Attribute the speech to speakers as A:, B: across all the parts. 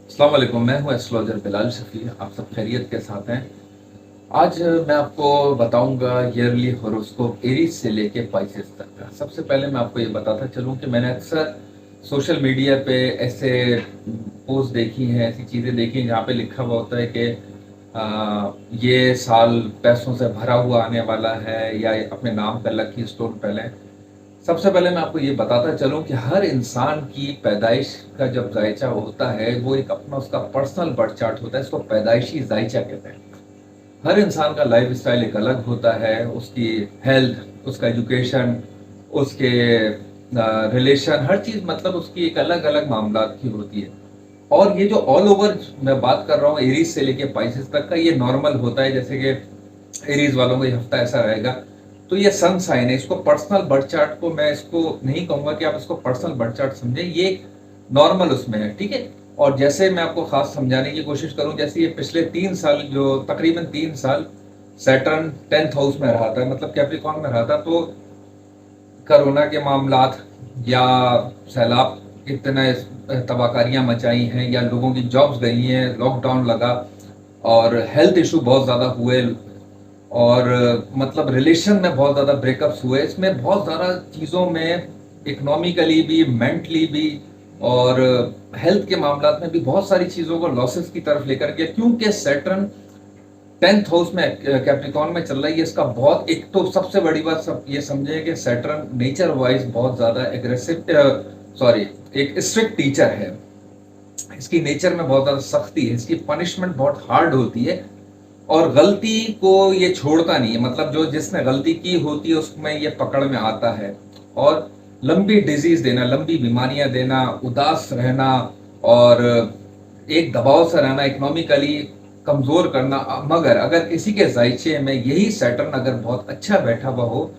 A: अस्सलाम वालेकुम, मैं हूं एस्ट्रोलॉजर बिलाल शफी। आप सब खैरियत के साथ हैं। आज मैं आपको बताऊंगा ईयरली हॉरोस्कोप एरीज से लेके पाइसेस तक का। सबसे पहले मैं आपको ये बताता चलूं कि मैंने अक्सर सोशल मीडिया पे ऐसे पोस्ट देखी हैं, ऐसी चीज़ें देखी हैं जहाँ पे लिखा हुआ होता है कि ये साल पैसों से भरा हुआ आने वाला है या अपने नाम पर लकी स्टोन पहले। सबसे पहले मैं आपको ये बताता चलूं कि हर इंसान की पैदाइश का जब जायचा होता है वो एक अपना उसका पर्सनल बर्थ चार्ट होता है, इसको पैदाइशी जायचा कहते हैं। हर इंसान का लाइफ स्टाइल एक अलग होता है, उसकी हेल्थ, उसका एजुकेशन, उसके रिलेशन, हर चीज मतलब उसकी एक अलग अलग मामला की होती है। और ये जो ऑल ओवर मैं बात कर रहा हूँ एरीज से लेके पाइसेस तक का, ये नॉर्मल होता है। जैसे कि एरीज वालों का ये हफ्ता ऐसा रहेगा, तो ये सन साइन है। इसको पर्सनल बर्थ चार्ट को मैं इसको नहीं कहूंगा कि आप इसको पर्सनल बर्थ चार्ट समझे, ये नॉर्मल उसमें है, ठीक है। और जैसे मैं आपको खास समझाने की कोशिश करूं, जैसे ये पिछले 3 साल, जो तकरीबन 3 साल सैटर्न 10th हाउस में रहा था, मतलब कैप्रिकॉर्न में रहा था, तो कोरोना के मामलात या सैलाब कितने तबाहकारियां मचाई हैं, या लोगों की जॉब्स गई हैं, लॉकडाउन लगा और हेल्थ इशू बहुत ज़्यादा हुए, और मतलब रिलेशन में बहुत ज़्यादा ब्रेकअप्स हुए। इसमें बहुत ज़्यादा चीज़ों में इकोनॉमिकली भी, मेंटली भी और हेल्थ के मामला में भी बहुत सारी चीज़ों को लॉसेस की तरफ लेकर गया, क्योंकि सैटर्न 10th हाउस में कैप्रिकॉर्न में चल रहा है। ये इसका बहुत, एक तो सबसे बड़ी बात सब ये समझे कि सैटर्न नेचर वाइज बहुत ज़्यादा एग्रेसिव, सॉरी, एक स्ट्रिक्ट टीचर है। इसकी नेचर में बहुत ज़्यादा सख्ती है, इसकी पनिशमेंट बहुत हार्ड होती है, और गलती को ये छोड़ता नहीं है। मतलब जो जिसने गलती की होती है उसमें ये पकड़ में आता है, और लंबी डिजीज देना, लंबी बीमारियां देना, उदास रहना, और एक दबाव से रहना, इकोनॉमिकली कमजोर करना। मगर अगर किसी के जायचे में यही सैटर्न अगर बहुत अच्छा बैठा हुआ हो,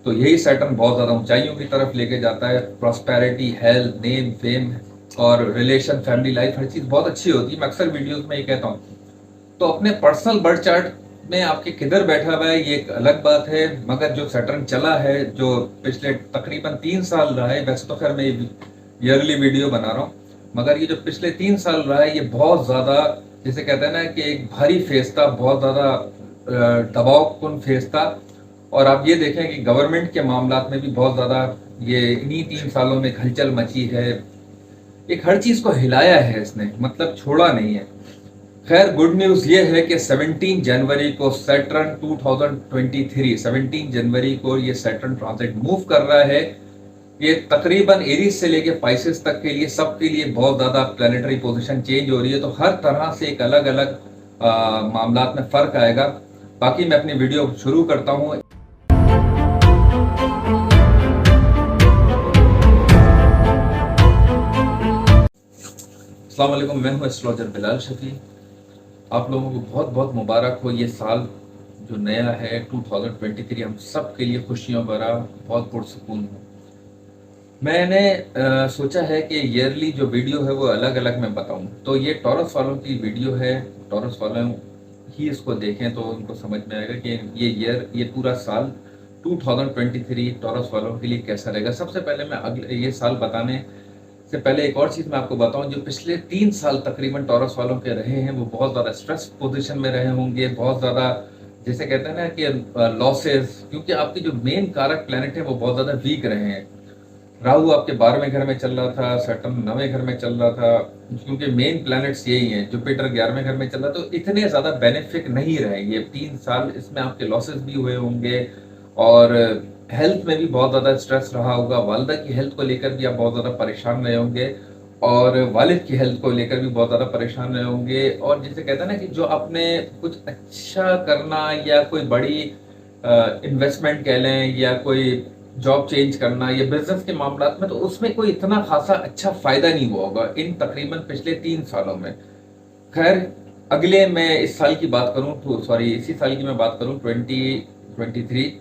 A: तो यही सैटर्न बहुत ज्यादा ऊंचाइयों की तरफ लेके जाता है। प्रॉस्पेरिटी, हेल्थ, नेम, फेम और रिलेशन, फैमिली लाइफ, हर चीज बहुत अच्छी होती है। मैं अक्सर वीडियोस में ये कहता हूँ। तो अपने पर्सनल बर्थ चार्ट में आपके किधर बैठा हुआ है ये एक अलग बात है, मगर जो सैटर्न चला है, जो पिछले तकरीबन 3 साल रहा है, वैसे तो खैर मैं ईयरली वीडियो बना रहा हूँ, मगर ये जो पिछले 3 साल रहा है, ये बहुत ज्यादा, जिसे कहते हैं ना कि एक भारी फेज था, बहुत ज्यादा दबाव कुन फेज था। और आप ये देखें कि गवर्नमेंट के मामलात में भी बहुत ज्यादा ये इन्हीं 3 सालों में हलचल मची है। एक हर चीज को हिलाया है इसने, मतलब छोड़ा नहीं है। खैर, गुड न्यूज ये है कि 17 जनवरी को सैटर्न 2023, 17 जनवरी को ये सैटर्न ट्रांजिट मूव कर रहा है। ये तकरीबन एरीज से लेके पाइसेस तक के लिए, सबके लिए बहुत ज्यादा प्लानिटरी पोजीशन चेंज हो रही है, तो हर तरह से एक अलग अलग मामलात में फर्क आएगा। बाकी मैं अपनी वीडियो शुरू करता हूँ। अस्सलाम वालेकुम, मैं हूँ एस्ट्रोलॉजर बिलाल शफी। आप लोगों को बहुत बहुत मुबारक हो। ये साल जो नया है 2023, हम सब के लिए खुशियों भरा, बहुत पुरसकून हो। मैंने सोचा है कि ईयरली जो वीडियो है वो अलग अलग मैं बताऊं। तो ये टॉरस वालों की वीडियो है, टॉरस वालों ही इसको देखें तो उनको समझ में आएगा कि ये पूरा साल 2023 टॉरस वालों के लिए कैसा रहेगा। सबसे पहले मैं अगले ये साल बताने से पहले एक और चीज मैं आपको बताऊं। जो पिछले 3 साल तकरीबन टॉरस वालों के रहे हैं, वो बहुत ज्यादा स्ट्रेस पोजीशन में रहे होंगे, बहुत ज्यादा, जैसे कहते हैं ना कि लॉसेस, क्योंकि आपके जो मेन कारक प्लेनेट है वो बहुत ज्यादा वीक रहे हैं। राहु आपके 12वें घर में चल रहा था, सैटर्न 9वें घर में चल रहा था, क्योंकि मेन प्लैनेट्स यही हैं। जुपिटर 11वें घर में चल रहा, तो इतने ज्यादा बेनिफिक नहीं रहे ये 3 साल। इसमें आपके लॉसेस भी हुए होंगे, और हेल्थ में भी बहुत ज्यादा स्ट्रेस रहा होगा। वालदा की हेल्थ को लेकर भी आप बहुत ज्यादा परेशान रहे होंगे, और वालिद की हेल्थ को लेकर भी बहुत ज्यादा परेशान रहे होंगे। और जिसे कहते हैं ना कि जो आपने कुछ अच्छा करना, या कोई बड़ी इन्वेस्टमेंट कह लें, या कोई जॉब चेंज करना, या बिजनेस के मामला में, तो उसमें कोई इतना खासा अच्छा फायदा नहीं हुआ होगा इन तकरीबन पिछले 3 सालों में। खैर, अगले मैं इस साल की बात करूं तो, सॉरी, इसी साल की मैं बात करूं 2023,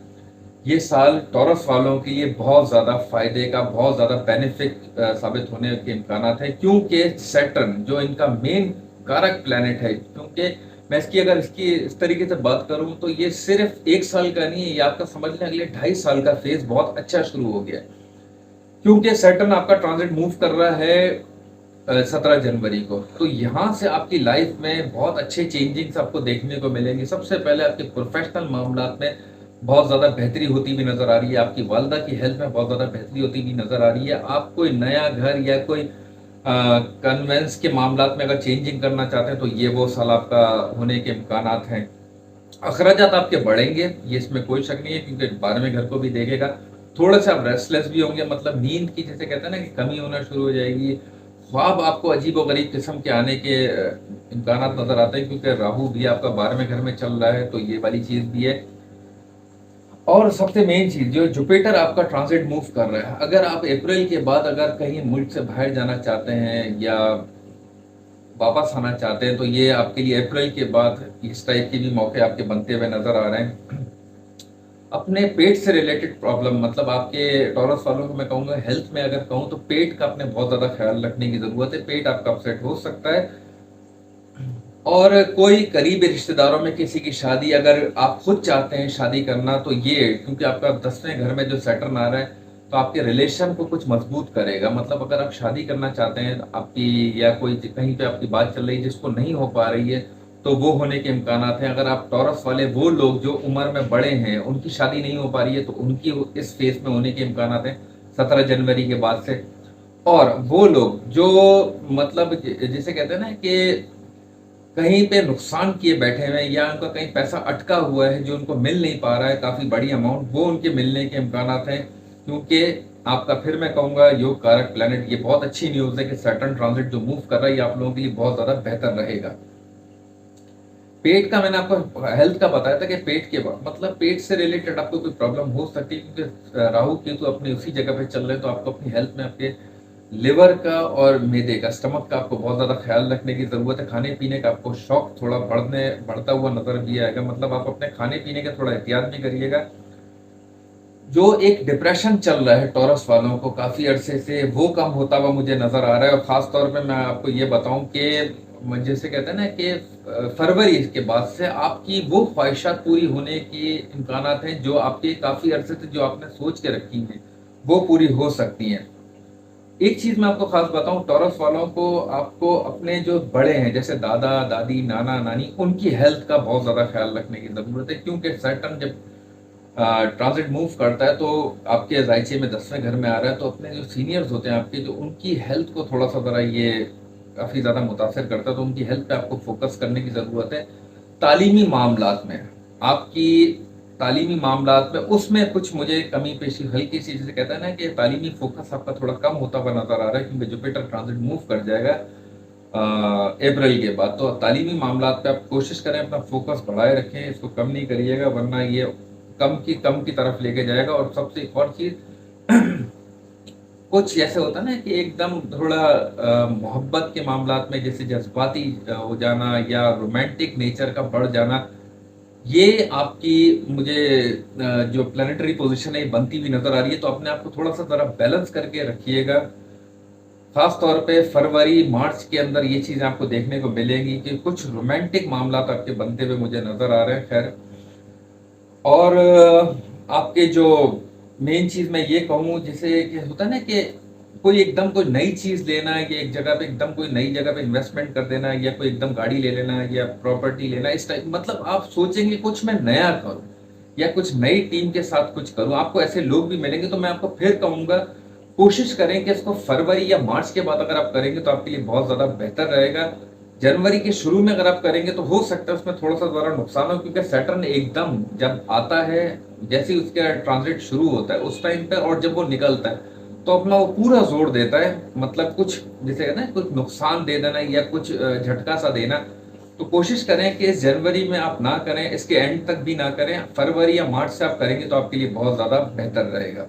A: ये साल टॉरस वालों के लिए बहुत ज्यादा फायदे का, बहुत ज्यादा बेनिफिक साबित होने के इम्कानात है, क्योंकि सैटर्न जो इनका मेन कारक प्लैनेट है, क्योंकि मैं इसकी अगर इसकी इस तरीके से बात करूं तो ये सिर्फ 1 साल का नहीं है, ये आपका समझ लें अगले 2.5 साल का फेज बहुत अच्छा शुरू हो गया है। क्योंकि सैटर्न आपका ट्रांजिट मूव कर रहा है 17 जनवरी को। तो यहाँ से आपकी लाइफ में बहुत अच्छे चेंजिंग्स आपको देखने को मिलेंगे। सबसे पहले आपके प्रोफेशनल मामलात में बहुत ज़्यादा बेहतरी होती हुई नज़र आ रही है, आपकी वालदा की हेल्थ में बहुत ज़्यादा बेहतरी होती हुई नज़र आ रही है। आप कोई नया घर या कोई कन्वेंस के मामलात में अगर चेंजिंग करना चाहते हैं तो ये वो साल आपका होने के इम्कानात हैं। अखराजात आपके बढ़ेंगे, ये इसमें कोई शक नहीं है, क्योंकि 12वें घर को भी देखेगा। थोड़े से आप रेस्टलेस भी होंगे, मतलब नींद की जैसे कहते हैं ना कि कमी होना शुरू हो जाएगी। ख्वाब आपको अजीब और गरीब किस्म के आने के इम्कानात नजर आते हैं, क्योंकि राहु भी आपका 12वें घर में चल रहा है, तो ये वाली चीज भी है। और सबसे मेन चीज जो जुपिटर आपका ट्रांजिट मूव कर रहा है, अगर आप अप्रैल के बाद अगर कहीं मुल्क से बाहर जाना चाहते हैं या वापस आना चाहते हैं तो ये आपके लिए अप्रैल के बाद इस टाइप के भी मौके आपके बनते हुए नजर आ रहे हैं। अपने पेट से रिलेटेड प्रॉब्लम, मतलब आपके टॉरस वालों को मैं कहूँगा हेल्थ में अगर कहूँ तो पेट का अपने बहुत ज़्यादा ख्याल रखने की ज़रूरत है। पेट आपका अपसेट हो सकता है। और कोई करीबी रिश्तेदारों में किसी की शादी अगर आप खुद चाहते हैं शादी करना, तो ये क्योंकि आपका 10वें घर में जो सैटर्न आ रहा है तो आपके रिलेशन को कुछ मजबूत करेगा। मतलब अगर आप शादी करना चाहते हैं आपकी, या कोई कहीं पे आपकी बात चल रही है जिसको नहीं हो पा रही है, तो वो होने के इम्कानात हैं। अगर आप टॉरस वाले वो लोग जो उम्र में बड़े हैं उनकी शादी नहीं हो पा रही है तो उनकी इस फेज में होने के इम्कानात हैं 17 जनवरी के बाद से। और वो लोग जो मतलब जिसे कहते हैं ना कि कहीं पे नुकसान किए बैठे हुए हैं या उनका कहीं पैसा अटका हुआ है जो उनको मिल नहीं पा रहा है काफी बड़ी अमाउंट, वो उनके मिलने के इम्कानात हैं। क्योंकि आपका फिर मैं कहूंगा योग कारक प्लेनेट, ये बहुत अच्छी न्यूज है कि सैटर्न ट्रांजिट जो मूव कर रहा है ये आप लोगों के लिए बहुत ज्यादा बेहतर रहेगा। पेट का मैंने आपको हेल्थ का बताया था कि पेट के बाद मतलब पेट से रिलेटेड आपको कोई प्रॉब्लम हो सकती है, क्योंकि राहु केतु अपनी उसी जगह पे चल रहे हैं। तो आपको अपनी हेल्थ में आपके लिवर का और मैदे का, स्टमक का आपको बहुत ज्यादा ख्याल रखने की जरूरत है। खाने पीने का आपको शौक थोड़ा बढ़ता हुआ नजर भी आएगा, मतलब आप अपने खाने पीने का थोड़ा एहतियात भी करिएगा। जो एक डिप्रेशन चल रहा है टॉरस वालों को काफी अरसे से, वो कम होता हुआ मुझे नजर आ रहा है। और खास तौर पे मैं आपको ये बताऊं कि जैसे कहते हैं ना कि फरवरी के बाद से आपकी वो ख्वाहिशात पूरी होने के इम्कानात हैं जो आपके काफी अरसे से जो आपने सोच के रखी हैं वो पूरी हो सकती हैं। एक चीज मैं आपको खास बताऊं, टॉरस वालों को आपको अपने जो बड़े हैं जैसे दादा दादी नाना नानी, उनकी हेल्थ का बहुत ज्यादा ख्याल रखने की जरूरत है। क्योंकि सैटर्न जब ट्रांजिट मूव करता है तो आपके जायचे में 10वें घर में आ रहा है, तो अपने जो सीनियर्स होते हैं आपके, जो उनकी हेल्थ को थोड़ा सा जरा ये काफी ज्यादा मुतासर करता है, तो उनकी हेल्थ पे आपको फोकस करने की जरूरत है। तालीमी मामलात में आपकी तालीमी मामलात में उसमें कुछ मुझे कमी पेशी हल्की सी, जैसे कहता है ना कि तालीमी फोकस आपका थोड़ा कम होता हुआ नजर आ रहा है, क्योंकि जुपिटर ट्रांजिट मूव कर जाएगा अप्रैल के बाद। तो तालीमी मामलात पे आप कोशिश करें अपना फोकस बढ़ाए रखें, इसको कम नहीं करिएगा, वरना ये कम की तरफ लेके जाएगा। और सबसे एक और चीज कुछ ऐसे होता है ना कि एकदम थोड़ा मोहब्बत के मामलात में जैसे जज्बाती हो जाना या रोमांटिक नेचर का बढ़ जाना, ये आपकी मुझे जो प्लानिटरी पोजीशन है बनती हुई नजर आ रही है। तो अपने आप को थोड़ा सा जरा बैलेंस करके रखिएगा। खास तौर पे फरवरी मार्च के अंदर ये चीजें आपको देखने को मिलेंगी कि कुछ रोमांटिक मामला आपके बनते हुए मुझे नजर आ रहे हैं। खैर, और आपके जो मेन चीज मैं ये कहूँ, जैसे कि होता है ना कि कोई एकदम कोई नई चीज लेना है कि एक जगह पे एकदम कोई नई जगह पे इन्वेस्टमेंट कर देना है, या कोई एकदम गाड़ी ले लेना है या प्रॉपर्टी लेना है, इस टाइप मतलब आप सोचेंगे कुछ मैं नया करूं या कुछ नई टीम के साथ कुछ करूं, आपको ऐसे लोग भी मिलेंगे। तो मैं आपको फिर कहूंगा कोशिश करें कि इसको फरवरी या मार्च के बाद अगर आप करेंगे तो आपके लिए बहुत ज्यादा बेहतर रहेगा। जनवरी के शुरू में अगर आप करेंगे तो हो सकता है उसमें थोड़ा सा ज्यादा नुकसान हो, क्योंकि सैटर्न एकदम जब आता है, जैसे ही उसका ट्रांजिट शुरू होता है उस टाइम पे, और जब वो निकलता है तो अपना वो पूरा जोर देता है, मतलब कुछ जिसे कहते हैं कुछ नुकसान दे देना या कुछ झटका सा देना। तो कोशिश करें कि इस जनवरी में आप ना करें, इसके एंड तक भी ना करें, फरवरी या मार्च से आप करेंगे तो आपके लिए बहुत ज्यादा बेहतर रहेगा।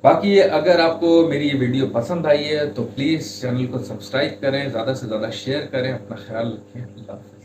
A: बाकी अगर आपको मेरी ये वीडियो पसंद आई है तो प्लीज चैनल को सब्सक्राइब करें, ज्यादा से ज्यादा शेयर करें, अपना ख्याल रखें। अल्लाह हाफ़िज़।